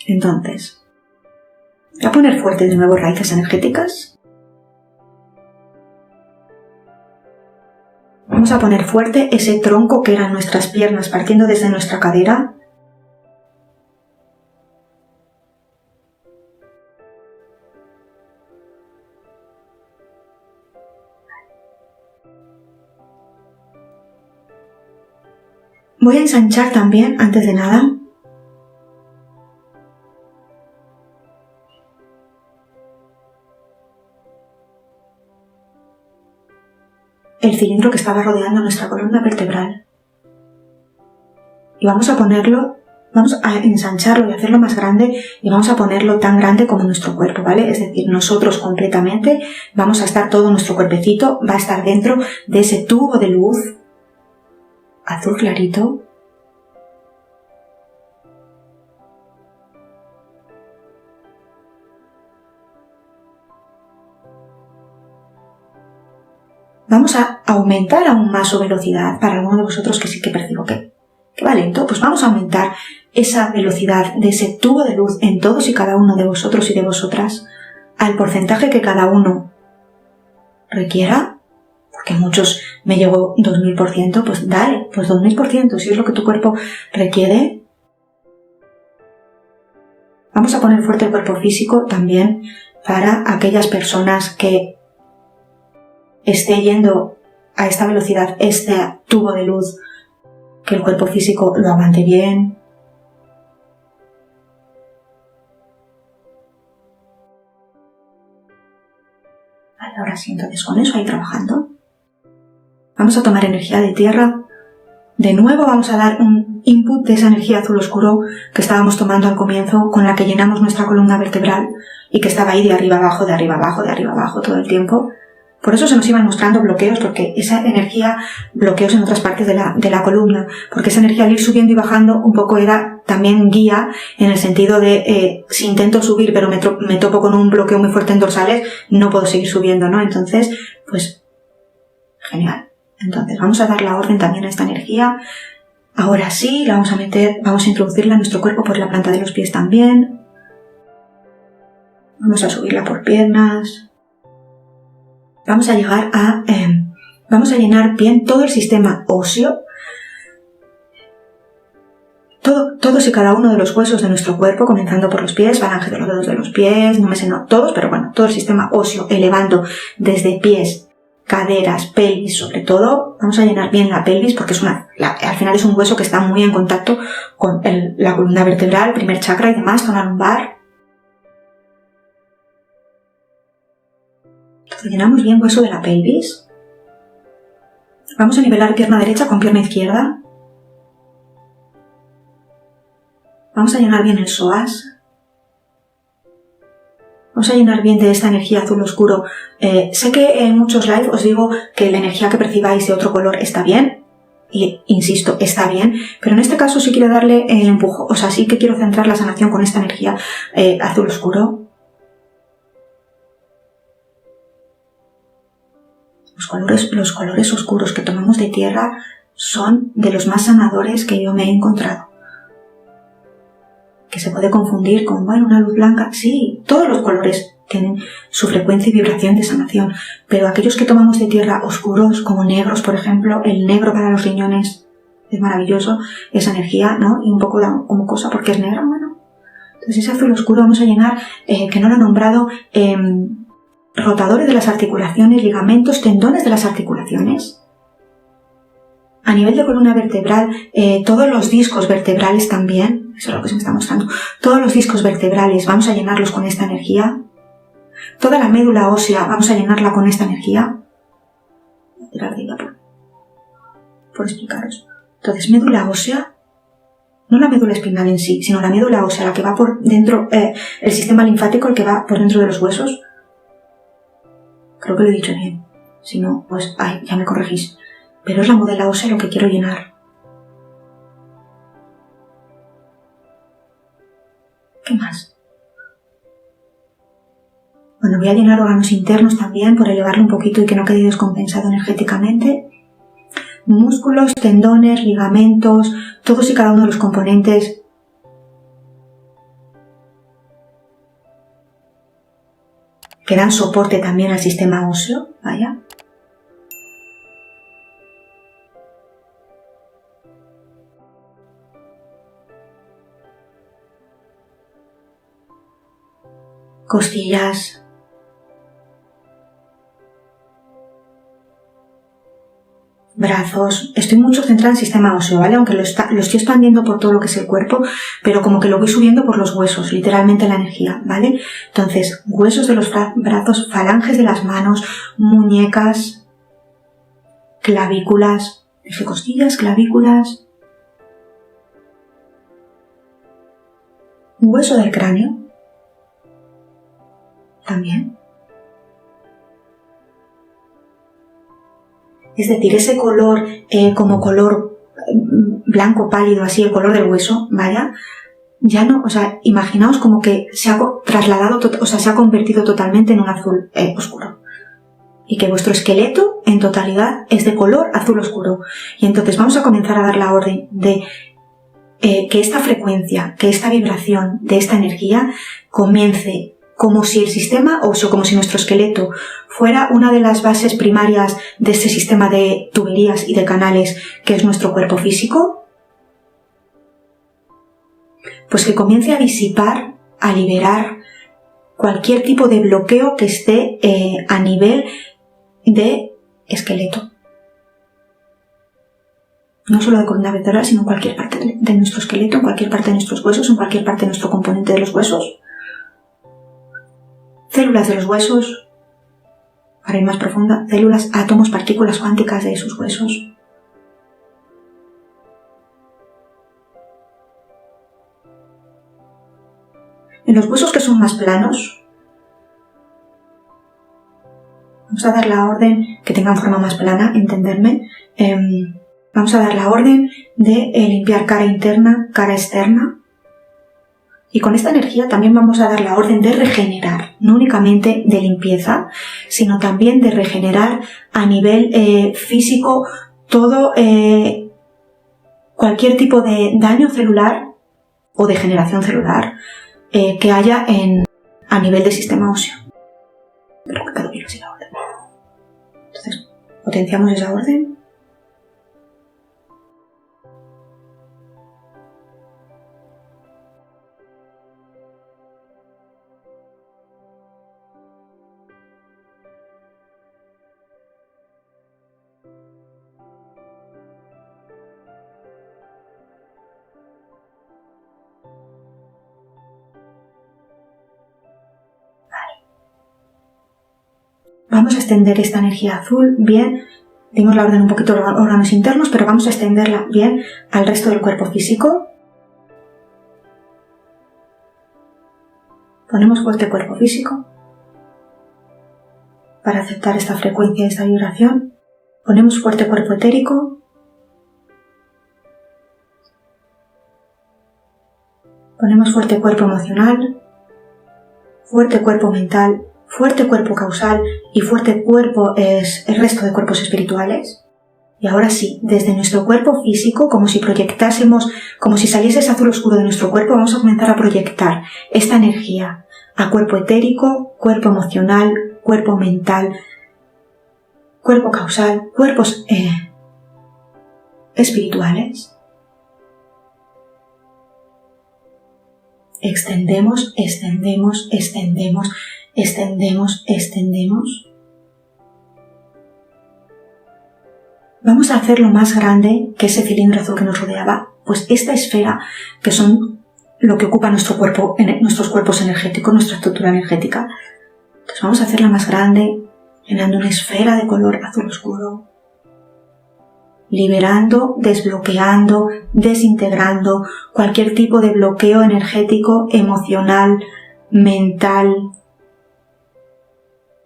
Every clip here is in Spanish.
Entonces, voy a poner fuerte de nuevo raíces energéticas. Vamos a poner fuerte ese tronco que eran nuestras piernas partiendo desde nuestra cadera. Voy a ensanchar también, antes de nada, el cilindro que estaba rodeando nuestra columna vertebral. Y vamos a ensancharlo y hacerlo más grande y vamos a ponerlo tan grande como nuestro cuerpo, ¿vale? Es decir, nosotros completamente vamos a estar, todo nuestro cuerpecito va a estar dentro de ese tubo de luz azul clarito. Vamos a aumentar aún más su velocidad. Para alguno de vosotros que sí que percibo que va lento, pues vamos a aumentar esa velocidad de ese tubo de luz en todos y cada uno de vosotros y de vosotras al porcentaje que cada uno requiera. Porque muchos me llegó 2000%, pues dale, pues 2000%, si es lo que tu cuerpo requiere. Vamos a poner fuerte el cuerpo físico también para aquellas personas que esté yendo a esta velocidad, este tubo de luz, que el cuerpo físico lo aguante bien. Vale, ahora sí, entonces con eso ahí trabajando. Vamos a tomar energía de tierra. De nuevo vamos a dar un input de esa energía azul oscuro que estábamos tomando al comienzo, con la que llenamos nuestra columna vertebral y que estaba ahí de arriba abajo, de arriba abajo, de arriba abajo todo el tiempo. Por eso se nos iban mostrando bloqueos, porque esa energía, bloqueos en otras partes de la columna, porque esa energía al ir subiendo y bajando un poco era también guía en el sentido de si intento subir pero me topo con un bloqueo muy fuerte en dorsales, no puedo seguir subiendo, ¿no? Entonces, pues, genial. Entonces vamos a dar la orden también a esta energía. Ahora sí, la vamos a introducirla en nuestro cuerpo por la planta de los pies también. Vamos a subirla por piernas. Vamos a llegar vamos a llenar bien todo el sistema óseo. Todos y cada uno de los huesos de nuestro cuerpo, comenzando por los pies, falange de los dedos de los pies, no me sé, no todos, pero bueno, todo el sistema óseo, elevando desde pies, caderas, pelvis, sobre todo. Vamos a llenar bien la pelvis porque al final es un hueso que está muy en contacto con la columna vertebral, primer chakra y demás, zona lumbar. Entonces llenamos bien hueso de la pelvis. Vamos a nivelar pierna derecha con pierna izquierda. Vamos a llenar bien el psoas. Vamos a llenar bien de esta energía azul oscuro. Sé que en muchos live os digo que la energía que percibáis de otro color está bien. Y insisto, está bien. Pero en este caso sí quiero darle el empujón. O sea, sí que quiero centrar la sanación con esta energía azul oscuro. Los colores oscuros que tomamos de tierra son de los más sanadores que yo me he encontrado. Que se puede confundir con, bueno, una luz blanca. Sí, todos los colores tienen su frecuencia y vibración de sanación, pero aquellos que tomamos de tierra oscuros, como negros, por ejemplo, el negro para los riñones es maravilloso, esa energía, ¿no? Y un poco da como cosa porque es negra, bueno. Entonces ese azul oscuro vamos a llenar, que no lo he nombrado, rotadores de las articulaciones, ligamentos, tendones de las articulaciones. A nivel de columna vertebral, todos los discos vertebrales también, eso es lo que se me está mostrando, todos los discos vertebrales vamos a llenarlos con esta energía. Toda la médula ósea vamos a llenarla con esta energía. Voy a tirar de ella por explicaros. Entonces, médula ósea, no la médula espinal en sí, sino la médula ósea, la que va por dentro, el sistema linfático, el que va por dentro de los huesos. Creo que lo he dicho bien. Si no, pues, ya me corregís. Pero es la médula ósea lo que quiero llenar. ¿Qué más? Bueno, voy a llenar órganos internos también por elevarlo un poquito y que no quede descompensado energéticamente. Músculos, tendones, ligamentos, todos y cada uno de los componentes que dan soporte también al sistema óseo, vaya. Costillas, brazos. Estoy mucho centrada en el sistema óseo, ¿vale? Aunque lo estoy expandiendo por todo lo que es el cuerpo, pero como que lo voy subiendo por los huesos, literalmente la energía, ¿vale? Entonces, huesos de los brazos, falanges de las manos, muñecas, clavículas, dije costillas, clavículas, hueso del cráneo, también. Es decir, ese color como color blanco pálido, así el color del hueso, vaya, ya no, o sea, imaginaos como que se ha trasladado, o sea, se ha convertido totalmente en un azul oscuro. Y que vuestro esqueleto en totalidad es de color azul oscuro. Y entonces vamos a comenzar a dar la orden de que esta frecuencia, que esta vibración de esta energía comience como si el sistema óseo, como si nuestro esqueleto fuera una de las bases primarias de este sistema de tuberías y de canales que es nuestro cuerpo físico, pues que comience a disipar, a liberar cualquier tipo de bloqueo que esté a nivel de esqueleto. No solo de columna vertebral, sino en cualquier parte de nuestro esqueleto, en cualquier parte de nuestros huesos, en cualquier parte de nuestro componente de los huesos. Células de los huesos, para ir más profunda, células, átomos, partículas cuánticas de esos huesos. En los huesos que son más planos, vamos a dar la orden, que tengan forma más plana, entenderme, vamos a dar la orden de limpiar cara interna, cara externa. Y con esta energía también vamos a dar la orden de regenerar, no únicamente de limpieza, sino también de regenerar a nivel físico todo, cualquier tipo de daño celular o degeneración celular que haya a nivel del sistema óseo. Pero que quedó bien así la orden. Entonces, potenciamos esa orden. Vamos a extender esta energía azul bien, dimos la orden un poquito a los órganos internos, pero vamos a extenderla bien al resto del cuerpo físico. Ponemos fuerte cuerpo físico para aceptar esta frecuencia y esta vibración. Ponemos fuerte cuerpo etérico. Ponemos fuerte cuerpo emocional, fuerte cuerpo mental, fuerte cuerpo causal y fuerte cuerpo es el resto de cuerpos espirituales. Y ahora sí, desde nuestro cuerpo físico, como si proyectásemos, como si saliese ese azul oscuro de nuestro cuerpo, vamos a comenzar a proyectar esta energía a cuerpo etérico, cuerpo emocional, cuerpo mental, cuerpo causal, cuerpos espirituales. Extendemos, extendemos, extendemos, extendemos, extendemos. Vamos a hacerlo más grande que ese cilindro azul que nos rodeaba, pues esta esfera, que son lo que ocupa nuestro cuerpo, nuestros cuerpos energéticos, nuestra estructura energética. Entonces vamos a hacerla más grande, llenando una esfera de color azul oscuro, liberando, desbloqueando, desintegrando cualquier tipo de bloqueo energético, emocional, mental,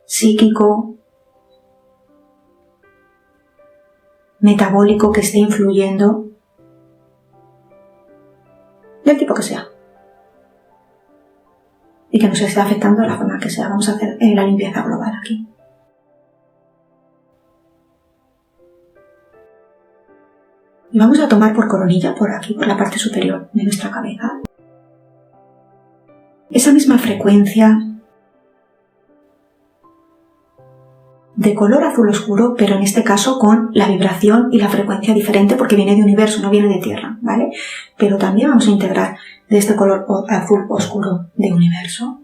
psíquico, metabólico que esté influyendo, del tipo que sea, y que nos esté afectando de la forma que sea. Vamos a hacer la limpieza global aquí. Y vamos a tomar por coronilla, por aquí, por la parte superior de nuestra cabeza, esa misma frecuencia de color azul oscuro, pero en este caso con la vibración y la frecuencia diferente porque viene de universo, no viene de tierra, ¿vale? Pero también vamos a integrar de este color azul oscuro de universo.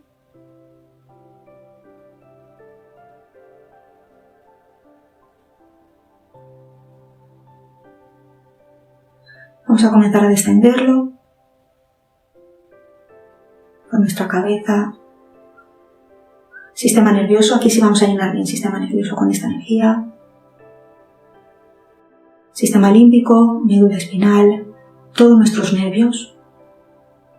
Vamos a comenzar a descenderlo por nuestra cabeza. Sistema nervioso, aquí sí vamos a llenar bien sistema nervioso con esta energía. Sistema límbico, médula espinal, todos nuestros nervios,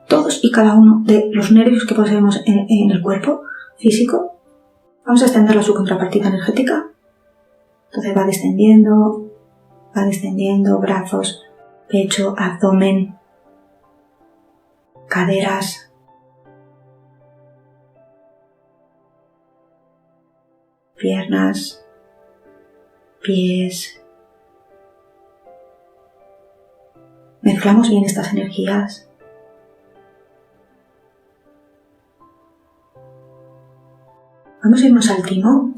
todos y cada uno de los nervios que poseemos en el cuerpo físico. Vamos a extenderlo a su contrapartida energética. Entonces va descendiendo, brazos, pecho, abdomen, caderas, piernas, pies. Mezclamos bien estas energías. Vamos a irnos al timo,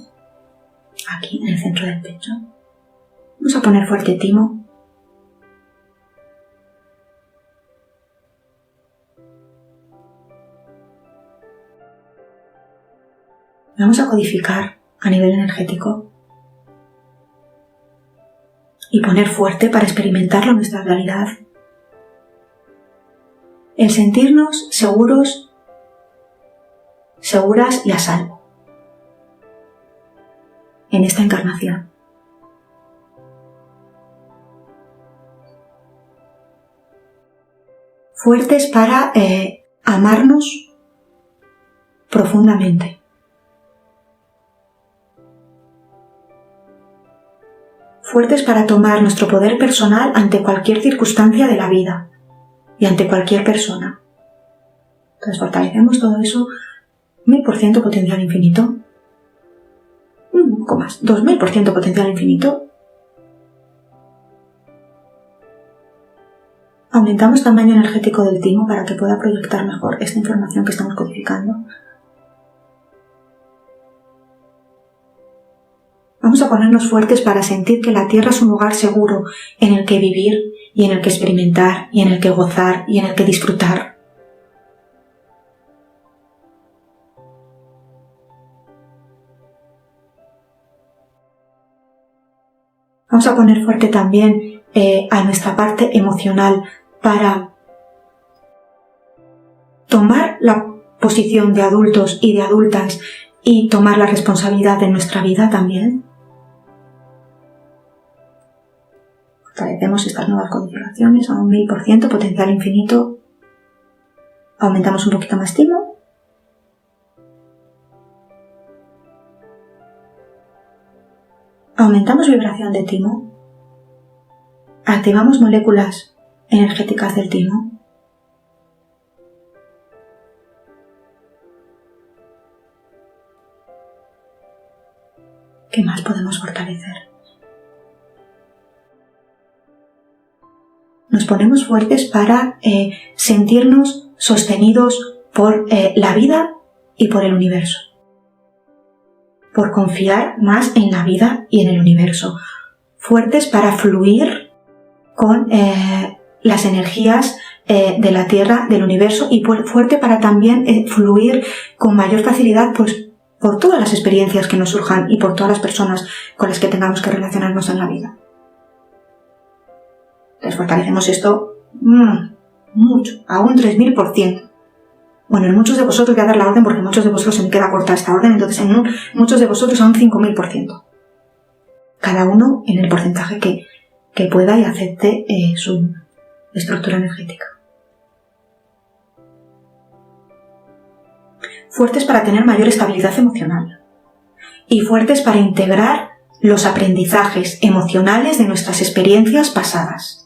aquí en el centro del pecho. Vamos a poner fuerte timo. Vamos a codificar a nivel energético y poner fuerte para experimentarlo en nuestra realidad. El sentirnos seguros, seguras y a salvo en esta encarnación. Fuertes para amarnos profundamente. Fuertes para tomar nuestro poder personal ante cualquier circunstancia de la vida y ante cualquier persona. Entonces fortalecemos todo eso, 1000% potencial infinito, un poco más, 2000% potencial infinito. Aumentamos tamaño energético del timo para que pueda proyectar mejor esta información que estamos codificando. Vamos a ponernos fuertes para sentir que la Tierra es un lugar seguro en el que vivir y en el que experimentar y en el que gozar y en el que disfrutar. Vamos a poner fuerte también a nuestra parte emocional para tomar la posición de adultos y de adultas y tomar la responsabilidad de nuestra vida también. Fortalecemos estas nuevas codificaciones a un 1000% potencial infinito. Aumentamos un poquito más timo. Aumentamos vibración de timo. Activamos moléculas energéticas del timo. ¿Qué más podemos fortalecer? Nos ponemos fuertes para sentirnos sostenidos por la vida y por el universo. Por confiar más en la vida y en el universo. Fuertes para fluir con las energías de la Tierra, del universo, y fuerte para también fluir con mayor facilidad pues, por todas las experiencias que nos surjan y por todas las personas con las que tengamos que relacionarnos en la vida. Les fortalecemos esto mucho, a un 3000%. Bueno, en muchos de vosotros voy a dar la orden porque en muchos de vosotros se me queda corta esta orden, entonces en muchos de vosotros a un 5000%. Cada uno en el porcentaje que pueda y acepte su estructura energética. Fuertes para tener mayor estabilidad emocional. Y fuertes para integrar los aprendizajes emocionales de nuestras experiencias pasadas.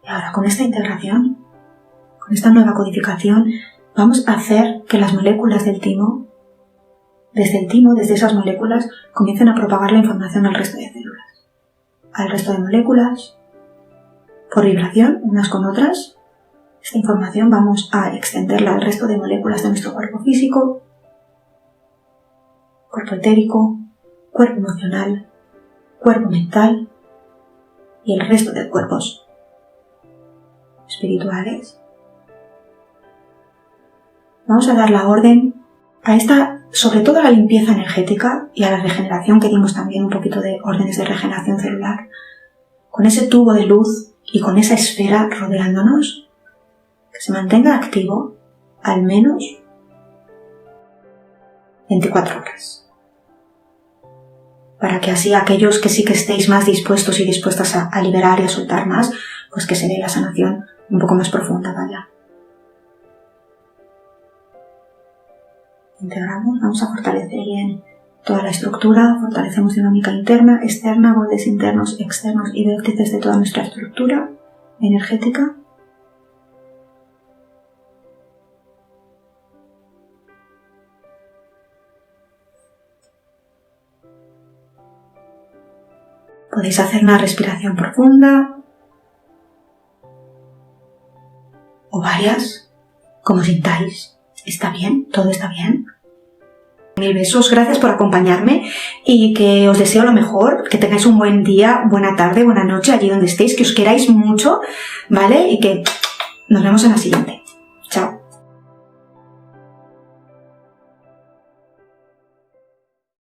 Y ahora con esta integración, con esta nueva codificación, vamos a hacer que las moléculas del timo, desde esas moléculas, comiencen a propagar la información al resto de células. al resto de moléculas por vibración unas con otras. Esta información vamos a extenderla al resto de moléculas de nuestro cuerpo físico, cuerpo etérico, cuerpo emocional, cuerpo mental y el resto de cuerpos espirituales. Vamos a dar la orden a esta, sobre todo a la limpieza energética y a la regeneración, que dimos también un poquito de órdenes de regeneración celular, con ese tubo de luz y con esa esfera rodeándonos, que se mantenga activo al menos 24 horas. Para que así aquellos que sí que estéis más dispuestos y dispuestas a liberar y a soltar más, pues que se dé la sanación un poco más profunda, vaya. Integramos, vamos a fortalecer bien toda la estructura, fortalecemos dinámica interna, externa, bordes internos, externos y vértices de toda nuestra estructura energética. Podéis hacer una respiración profunda o varias, como sintáis. ¿Está bien? ¿Todo está bien? Mil besos, gracias por acompañarme y que os deseo lo mejor, que tengáis un buen día, buena tarde, buena noche, allí donde estéis, que os queráis mucho, ¿vale? Y que nos vemos en la siguiente.